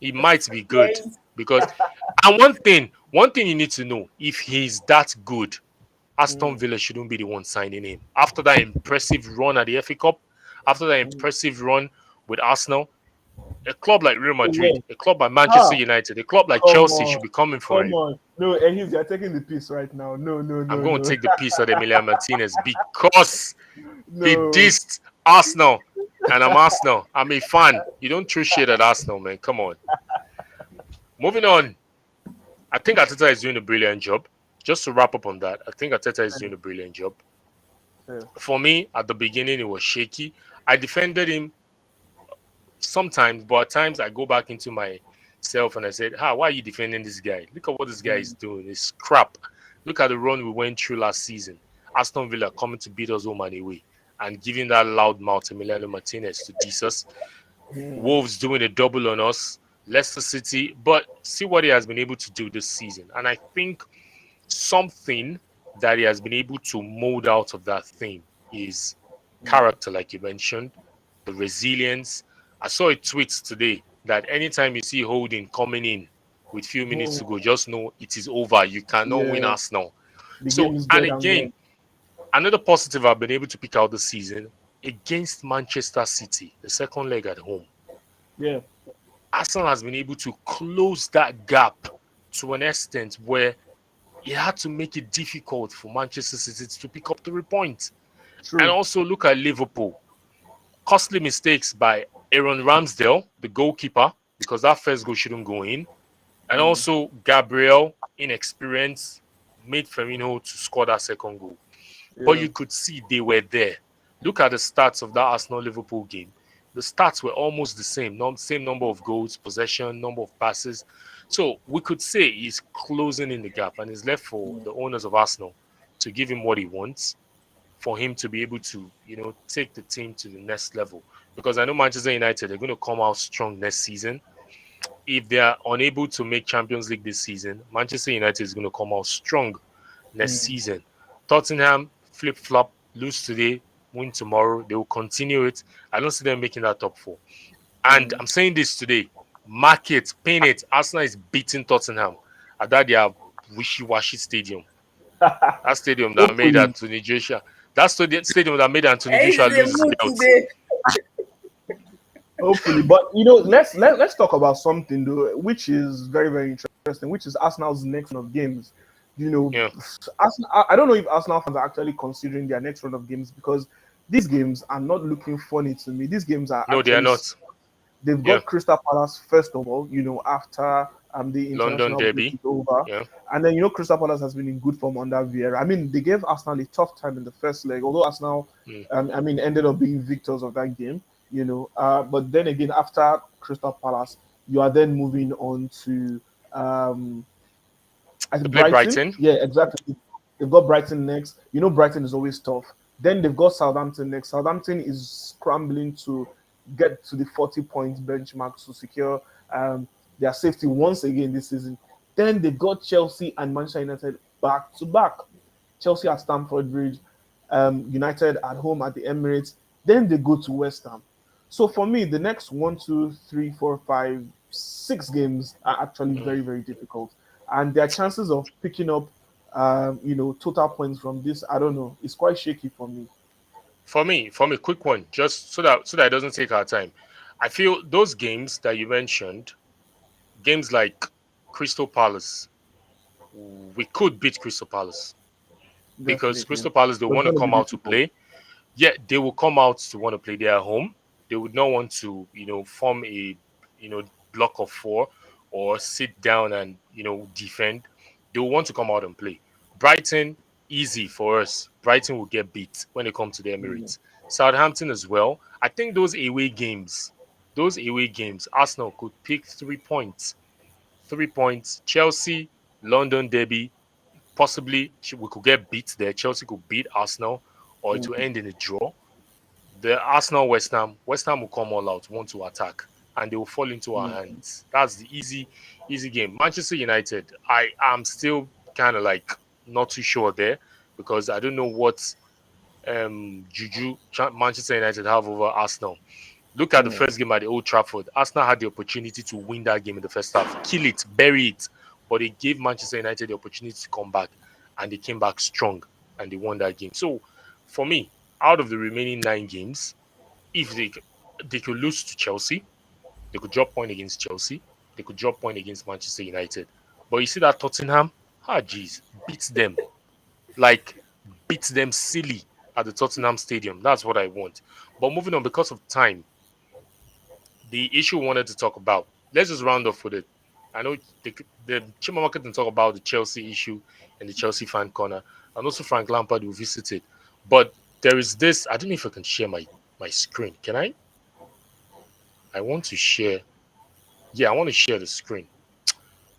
He might be good Yes. because, and one thing you need to know, if he's that good, Aston Villa shouldn't be the one signing him. After that impressive run at the FA Cup, after that impressive run with Arsenal, A club like Real Where? Madrid, a club like Manchester Ah, United, a club like come Chelsea should on, be coming for come him. on. No, and you're taking the piece right now. No, no, I'm no, going to no, take the piece of Emiliano Martinez because they no. dissed Arsenal, and I'm Arsenal. I'm a fan. You don't throw shit at Arsenal, man. Come on. Moving on. I think Ateta is doing a brilliant job. Just to wrap up on that, I think Ateta is doing a brilliant job. Yeah. For me, at the beginning, it was shaky. I defended him sometimes, but at times I go back into myself and I said, why are you defending this guy? Look at what this guy is doing. It's crap. Look at the run we went through last season. Aston Villa coming to beat us home and away and giving that loud mouth Emiliano Martinez to diss us. Mm. Wolves doing a double on us. Leicester City. But see what he has been able to do this season. And I think something that he has been able to mold out of that thing is character, like you mentioned, the resilience. I saw a tweet today that anytime you see Holding coming in with few minutes to Mm. go, just know it is over. You cannot win Yeah, Arsenal. the So, game is and dead and again, gone. another positive I've been able to pick out this season against Manchester City, the second leg at home. Yeah. Arsenal has been able to close that gap to an extent where it had to make it difficult for Manchester City to pick up 3 points. And True. also look at Liverpool. Costly mistakes by Aaron Ramsdale, the goalkeeper, because that first goal shouldn't go in. And Mm. also Gabriel, inexperience, made Firmino to score that second goal. But Yeah. you could see they were there. Look at the stats of that Arsenal-Liverpool game. The stats were almost the same. Same number of goals, possession, number of passes. So we could say he's closing in the gap and it's left for Mm. the owners of Arsenal to give him what he wants for him to be able to, take the team to the next level. Because I know Manchester United, they're going to come out strong next season. If they are unable to make Champions League this season, Manchester United is going to come out strong next Mm. season. Tottenham flip flop, lose today, win tomorrow. They will continue it. I don't see them making that top four. And Mm. I'm saying this today: mark it, pin it. Arsenal is beating Tottenham at that their wishy-washy stadium. That stadium that made Hopefully. Anthony Joshua. That's the stadium that made Anthony He's Joshua in the lose his mood belt. today. Hopefully, but let's talk about something though, which is very very interesting, which is Arsenal's next run of games. You know, Yeah. Arsenal, I don't know if Arsenal fans are actually considering their next run of games because these games are not looking funny to me. These games are No, they are actually not. they've Yeah. got Crystal Palace first of all. After the London international break Derby. is over, Yeah. and then Crystal Palace has been in good form under Vieira. I mean, they gave Arsenal a tough time in the first leg, although Arsenal, Mm. ended up being victors of that game. But then again, after Crystal Palace, you are then moving on to um, I They think play Brighton. Brighton. Yeah, exactly. They've got Brighton next. Brighton is always tough. Then they've got Southampton next. Southampton is scrambling to get to the 40 point benchmark to secure their safety once again this season. Then they've got Chelsea and Manchester United back to back. Chelsea at Stamford Bridge, United at home at the Emirates. Then they go to West Ham. So for me, the next 1, 2, 3, 4, 5, 6 games are actually Mm. very, very difficult, and their chances of picking up, total points from this, I don't know, it's quite shaky for me. For me, quick one, just so that it doesn't take our time. I feel those games that you mentioned, games like Crystal Palace, we could beat Crystal Palace because Definitely, Crystal Palace they but it's want to going to come be out to difficult. play. Yeah, they will come out to want to play. They are home. They would not want to, form a, block of four or sit down and, defend. They will want to come out and play. Brighton, easy for us. Brighton will get beat when they come to the Mm, Emirates. Southampton as well. I think those away games, Arsenal could pick 3 points. 3 points. Chelsea, London Derby, possibly we could get beat there. Chelsea could beat Arsenal, or it will mm, end in a draw. The Arsenal West Ham will come all out, want to attack, and they will fall into our mm, hands. That's the easy game. Manchester United, I am still kind of like not too sure there because I don't know what juju Manchester United have over Arsenal. Look at the mm, first game at the Old Trafford. Arsenal had the opportunity to win that game in the first half, kill it, bury it, but they gave Manchester United the opportunity to come back, and they came back strong and they won that game. So, for me, out of the remaining 9 games, if they could lose to Chelsea, They could drop point against Chelsea. They could drop point against Manchester United. But you see that Tottenham, geez, beats them. Like, beats them silly at the Tottenham Stadium. That's what I want. But moving on, because of time, the issue we wanted to talk about, let's just round off with it. I know the Chimamaka can talk about the Chelsea issue and the Chelsea fan corner, and also Frank Lampard will visit it. But there is this, I don't know if I can share my screen. Can I? I want to share. Yeah, I want to share the screen.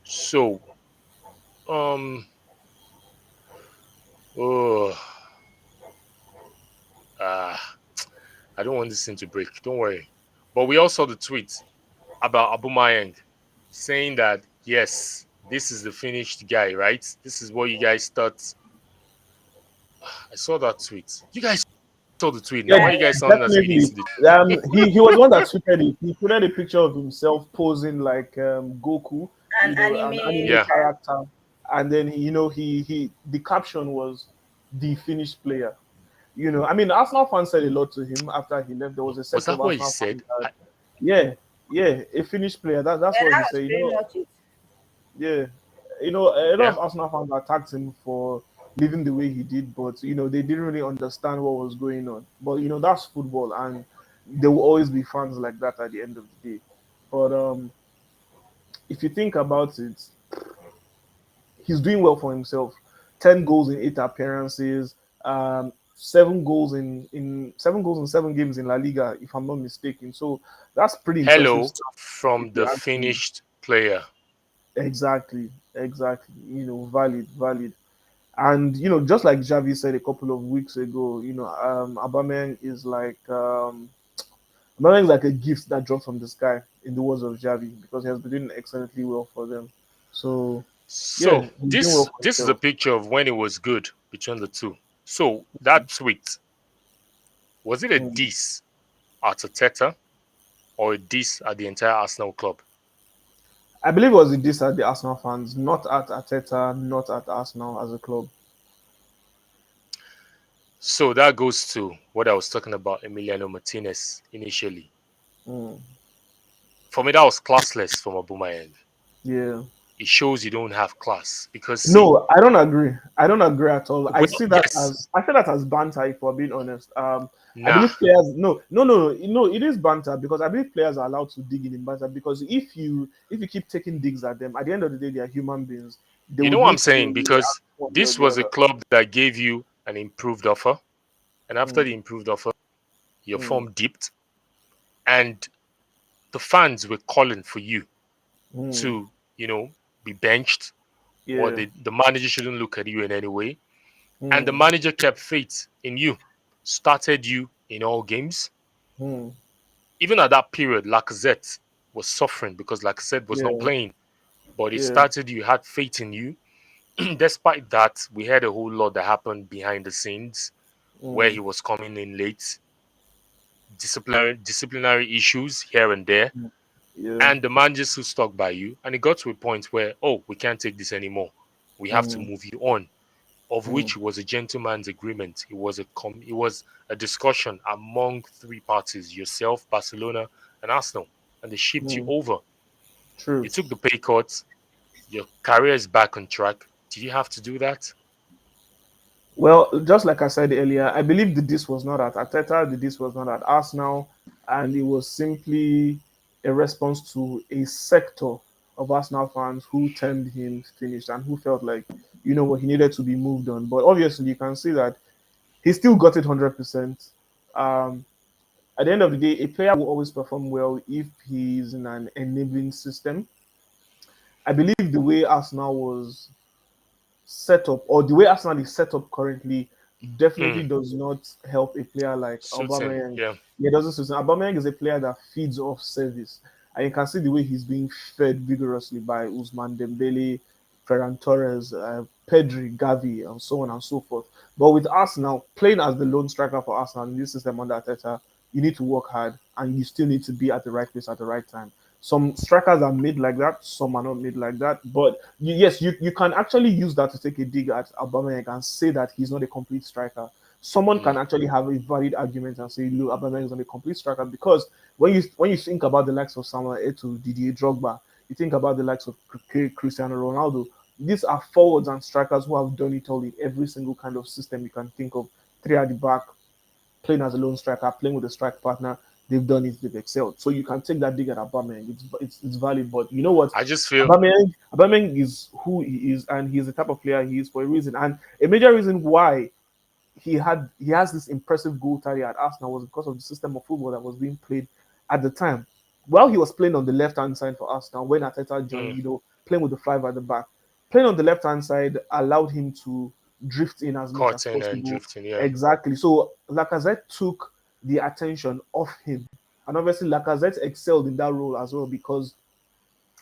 So, um, oh, ah, I don't want this thing to break. Don't worry. But we all saw the tweet about Aubameyang saying that yes, this is the finished guy, right? This is what you guys thought. I saw that tweet. You guys saw the tweet. Now, Yeah, why you guys sounding as if you definitely. didn't see the He was one that tweeted it. He tweeted a picture of himself posing like Goku, An an anime. anime Yeah. character, and then he the caption was the finished player. I mean, Arsenal fans said a lot to him after he left. There was a Was section that of what he Arsenal said? fans that, yeah, a finished player. That's Yeah, what he that was said. pretty much it. Yeah, a lot Yeah. of Arsenal fans attacked him for living the way he did, but they didn't really understand what was going on. But that's football, and there will always be fans like that at the end of the day. But if you think about it, he's doing well for himself. 10 goals in 8 appearances, 7 goals in 7 games in La Liga, if I'm not mistaken. So that's pretty impressive Hello stuff. If from you the ask me. finished player. Exactly. Valid. And just like Javi said a couple of weeks ago, Aubameyang is like a gift that dropped from the sky, in the words of Javi, because he has been doing excellently well for them. So yeah, So he's doing well for this is a himself. picture of when it was good between the two. So that tweet, was it a Mm. diss at Arteta or a diss at the entire Arsenal club? I believe it was a diss at the Arsenal fans, not at Arteta, not at Arsenal as a club. So that goes to what I was talking about Emiliano Martinez initially. Mm. For me, that was classless from Aubameyang. Yeah. It shows you don't have class because see, No, I don't agree. I don't agree at all. I well, see that yes, as banter, if we're being honest. I nah, believe players no, it is banter because I believe players are allowed to dig in banter because if you keep taking digs at them, at the end of the day they are human beings. They you know would what I'm need to saying? react Because one way or this the was a other. club that gave you an improved offer, and after the Mm, improved offer, your mm, form dipped, and the fans were calling for you mm. to, you know, be benched, or Yeah. the manager shouldn't look at you in any way. And the Mm, manager kept faith in you, started you in all games. mm. Even at that period, Lacazette was suffering because Lacazette was not Yeah. playing, but he Yeah. started you, had faith in you. Despite that, we had a whole lot that happened behind the scenes where Mm, he was coming in late, disciplinary issues here and there, mm. Yeah. and the managers who stuck by you. And it got to a point where, oh, we can't take this anymore. We have to Mm, move you on. Of mm. which was a gentleman's agreement. It was a discussion among three parties: yourself, Barcelona, and Arsenal, and they shipped you Mm. over. True. You took the pay cut. Your career is back on track. Did you have to do that? Well, just like I said earlier, I believe the this was not at Ateta, the this was not at Arsenal, and it was simply a response to a sector of Arsenal fans who termed him finished and who felt like, what, he needed to be moved on. But obviously, you can see that he still got it 100%. Um, at the end of the day, a player will always perform well if he's in an enabling system. I believe the way Arsenal was set up, or the way Arsenal is set up currently, definitely Mm, does not help a player like suits him. Aubameyang. Yeah. Yeah, it doesn't suit him. Aubameyang is a player that feeds off service, and you can see the way he's being fed vigorously by Usman Dembele, Ferran Torres, Pedri, Gavi, and so on and so forth. But with Arsenal, playing as the lone striker for Arsenal in this system under Arteta, you need to work hard, and you still need to be at the right place at the right time. Some strikers are made like that, some are not made like that. But yes, you can actually use that to take a dig at Aubameyang and say that he's not a complete striker. someone can actually have a valid argument and say, look, Aubameyang is not a complete striker, because when you think about the likes of Samuel Eto'o, Didier Drogba, you think about the likes of Cristiano Ronaldo. These are forwards and strikers who have done it all in every single kind of system you can think of. Three at the back, playing as a lone striker, playing with a strike partner. They've done it. They've excelled. So you can take that dig at Aubameyang. It's valid. But you know what? I just feel Aubameyang is who he is, and he's the type of player he is for a reason. And a major reason why he has this impressive goal tally at Arsenal was because of the system of football that was being played at the time. While he was playing on the left hand side for Arsenal, when Arteta joined, playing with the five at the back, playing on the left hand side allowed him to drift in as much as caught in and possible. drifting. Yeah, Exactly. So Lacazette took the attention off him, and obviously Lacazette excelled in that role as well, because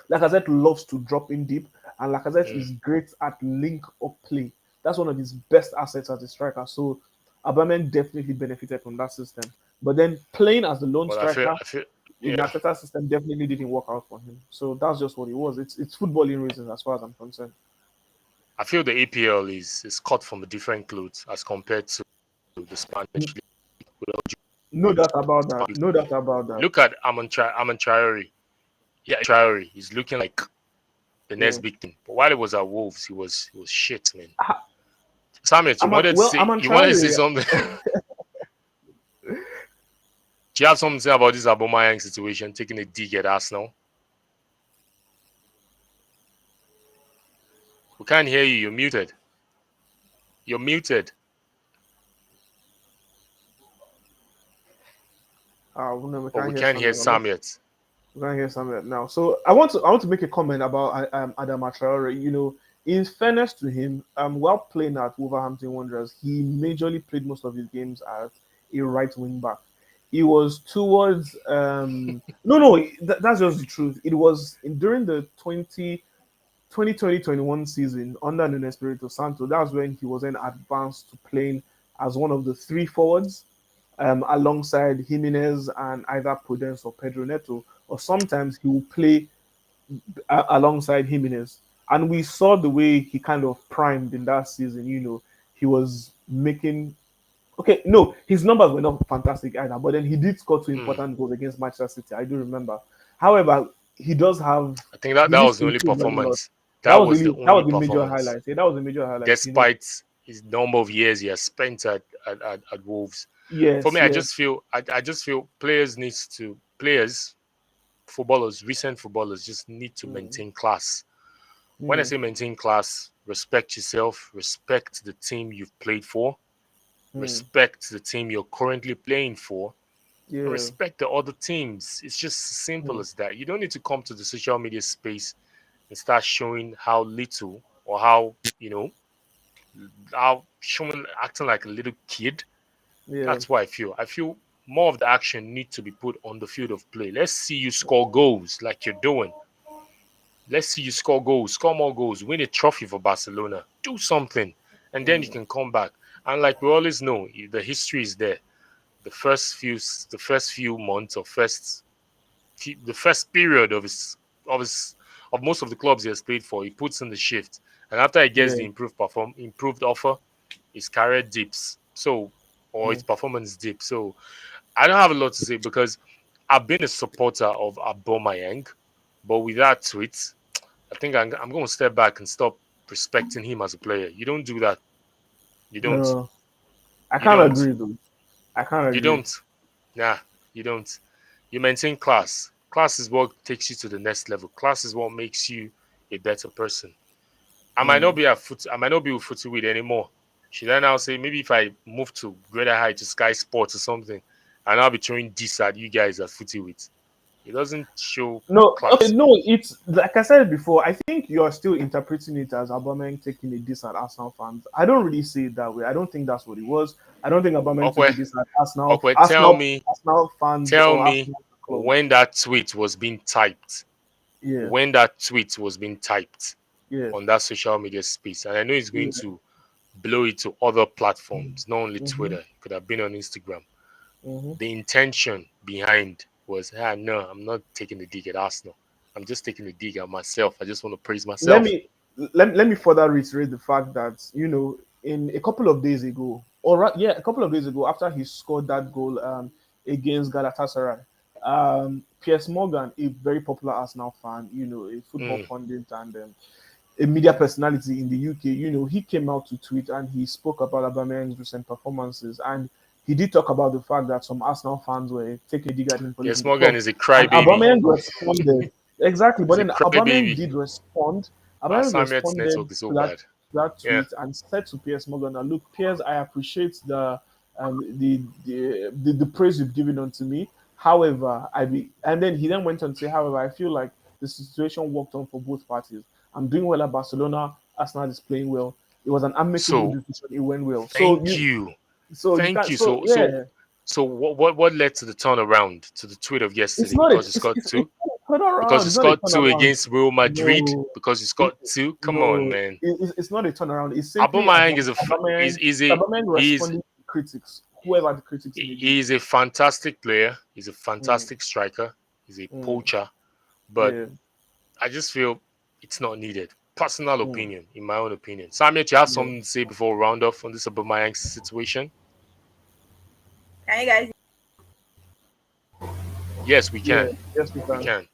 Lacazette loves to drop in deep, and Lacazette is great at link up play. That's one of his best assets as a striker. So Aubameyang definitely benefited from that system. But then playing as the lone but striker I feel, in yeah. Arteta's system definitely didn't work out for him. So that's just what it was. It's footballing reasons as far as I'm concerned. I feel the EPL is cut from a different cloth as compared to the Spanish league. No doubt about that. No doubt about that. Look at Amon Traore. Yeah, Traore. He's looking like the next big thing. But while he was at Wolves, he was shit, man. Samuel, you wanted to say something. Do you have something to say about this Aubameyang situation, taking a dig at Arsenal? We can't hear you. You're muted. You're muted. We can't hear Sam yet. We can't hear Sam yet now. So I want to make a comment about Adama Traore. You know, in fairness to him, while playing at Wolverhampton Wanderers, he majorly played most of his games as a right wing back. He was towards that's just the truth. It was during the 2020-21 season under Nuno Espirito Santo. That's when he was then advanced to playing as one of the three forwards, alongside Jimenez and either Prudence or Pedro Neto, or sometimes he will play alongside Jimenez. And we saw the way he kind of primed in that season. You know, he was making. Okay, no, his numbers were not fantastic either, but then he did score two important goals against Manchester City. I do remember. However, he does have. I think that was the only performance. That was the major highlight. Yeah, that was the major highlight. Despite his number of years he has spent at Wolves. Yes. For me, yes. I just feel recent footballers just need to maintain class. When I say maintain class, respect yourself, respect the team you've played for, respect the team you're currently playing for, respect the other teams. It's just as simple as that. You don't need to come to the social media space and start showing how little or how acting like a little kid. Yeah. That's what I feel. I feel more of the action needs to be put on the field of play. Let's see you score goals like you're doing. Let's see you score goals, score more goals, win a trophy for Barcelona, do something, and then you can come back. And like we always know, the history is there. The first few months or the first period of most of the clubs he has played for, he puts in the shift, and after he gets the improved offer, his career dips. Or his performance dips. So I don't have a lot to say because I've been a supporter of Aubameyang, but with that tweet, I think I'm going to step back and stop respecting him as a player. You don't do that. You don't. No, I can't agree, though. I can't agree. You don't. Nah, you don't. You maintain class. Class is what takes you to the next level. Class is what makes you a better person. I might not be with Footy anymore. Should I now say maybe if I move to Greater High to Sky Sports or something, and I'll be throwing this at you guys at Footy with? It doesn't show. No, class. okay, no. It's like I said before. I think you are still interpreting it as Aubameyang taking a diss at Arsenal fans. I don't really see it that way. I don't think that's what it was. I don't think Aubameyang took a diss at Arsenal. Tell me when that tweet was being typed. Yeah. When that tweet was being typed. Yeah. On that social media space, and I know he's going to blow it to other platforms, not only Twitter. It could have been on Instagram. The intention behind was, no, I'm not taking the dig at Arsenal. I'm just taking the dig at myself. I just want to praise myself. Let me further reiterate the fact that, in a couple of days ago, a couple of days ago, after he scored that goal against Galatasaray, Piers Morgan, a very popular Arsenal fan, a football pundit and a media personality in the UK, he came out to tweet and he spoke about Aubameyang's recent performances, and he did talk about the fact that some Arsenal fans were taking a dig at him for Yes, leaving the Morgan club. is a And crybaby. Aubameyang responded exactly, but He's a then Aubameyang crybaby. did respond. Our Aubameyang Samet's responded network is so to bad. that Yeah. tweet and said to Piers Morgan, "Now look, Piers, I appreciate the praise you've given unto me. However, and then he then went on to say, however, I feel like the situation worked on for both parties. I'm doing well at Barcelona. Arsenal is playing well. It was an amicable decision. It went well. Thank you. So Thank you. Can't, you. so yeah. So what led to the turnaround to the tweet of yesterday? Because he scored two. Because he scored two against Real Madrid. No, because he scored two. Come on, man. It's not a turnaround. It's simply Aubameyang Aubameyang responding to critics, whoever the critics may be. He is a fantastic player. He's a fantastic striker. He's a poacher. But I just feel it's not needed. Personal opinion, in my own opinion. Samia, do you have something to say before we round off on this Aubameyang situation? Can you guys? Yes, we can. Yes, we can.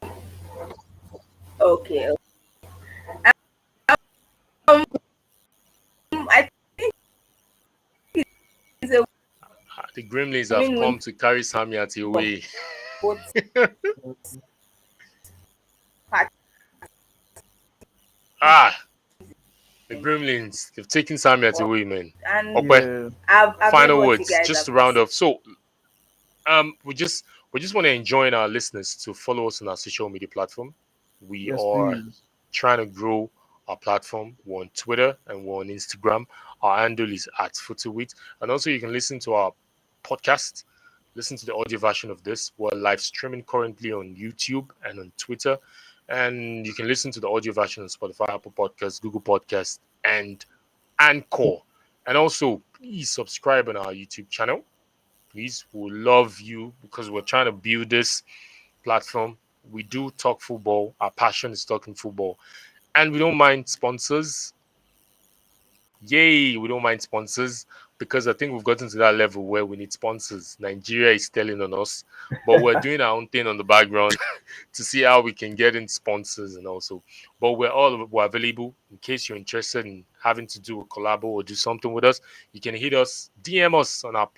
Okay. I think the Gremlins have come to carry Samia away. The Gremlins, they've taken Samia away, man. And final words, just to round off. So, we just want to enjoin our listeners to follow us on our social media platform. We are trying to grow our platform. We're on Twitter and we're on Instagram. Our handle is @FootyWit. And also you can listen to our podcast, listen to the audio version of this. We're live streaming currently on YouTube and on Twitter. And you can listen to the audio version on Spotify, Apple Podcasts, Google Podcasts, and Anchor. And also, please subscribe on our YouTube channel. Please, we'll love you because we're trying to build this platform. We do talk football. Our passion is talking football. And we don't mind sponsors. Yay, we don't mind sponsors because I think we've gotten to that level where we need sponsors. Nigeria is telling on us, but we're doing our own thing on the background to see how we can get in sponsors and also. But we're available in case you're interested in having to do a collab or do something with us. You can hit us, DM us on our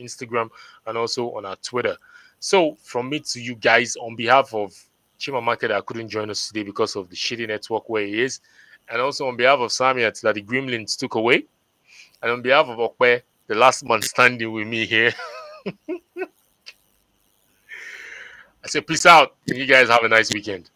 Instagram and also on our Twitter. So from me to you guys, on behalf of Chimamaka that couldn't join us today because of the shitty network where he is, and also on behalf of Samiat that the Gremlins took away, and on behalf of Okwe, the last man standing with me here, I say peace out, and you guys have a nice weekend.